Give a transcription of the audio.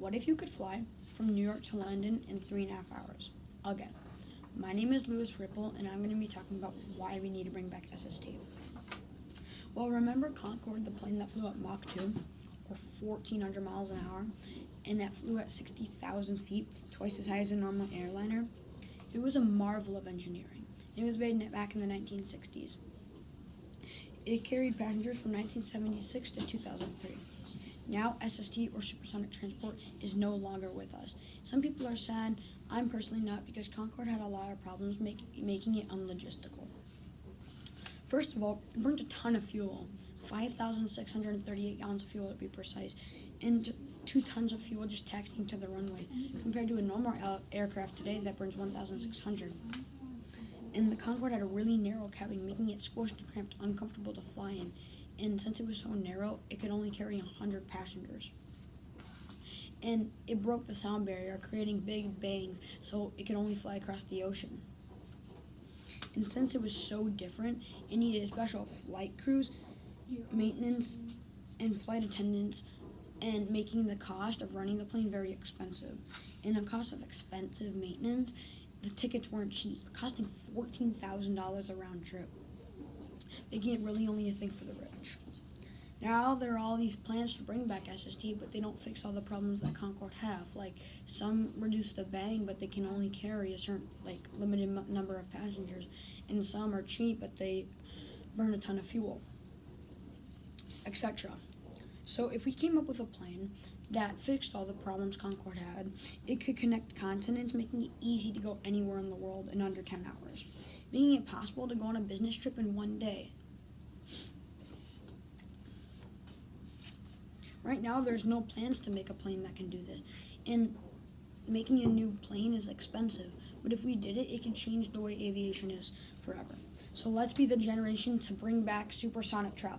What if you could fly from New York to London in 3.5 hours? Again, my name is Lewis Ripple, and I'm going to be talking about why we need to bring back SST. Well, remember Concorde, the plane that flew at Mach 2, or 1,400 miles an hour, and that flew at 60,000 feet, twice as high as a normal airliner? It was a marvel of engineering. It was made back in the 1960s. It carried passengers from 1976 to 2003. Now, SST, or supersonic transport, is no longer with us. Some people are sad. I'm personally not, because Concorde had a lot of problems making it unlogistical. First of all, it burned a ton of fuel, 5,638 gallons of fuel to be precise, and 2 tons of fuel just taxiing to the runway, compared to a normal aircraft today that burns 1,600. And the Concorde had a really narrow cabin, making it squished and cramped, uncomfortable to fly in. And since it was so narrow, it could only carry 100 passengers. And it broke the sound barrier, creating big bangs, so it could only fly across the ocean. And since it was so different, it needed special flight crews, maintenance, and flight attendants, and making the cost of running the plane very expensive. And the cost of expensive maintenance, the tickets weren't cheap, costing $14,000 a round trip, making it really only a thing for the rich. Now there are all these plans to bring back SST, but they don't fix all the problems that Concorde have. Like, some reduce the bang, but they can only carry a certain, limited number of passengers, and some are cheap, but they burn a ton of fuel, etc. So if we came up with a plane that fixed all the problems Concorde had, it could connect continents, making it easy to go anywhere in the world in under 10 hours, making it possible to go on a business trip in one day. Right now, there's no plans to make a plane that can do this, and making a new plane is expensive, but if we did it, it could change the way aviation is forever. So let's be the generation to bring back supersonic travel.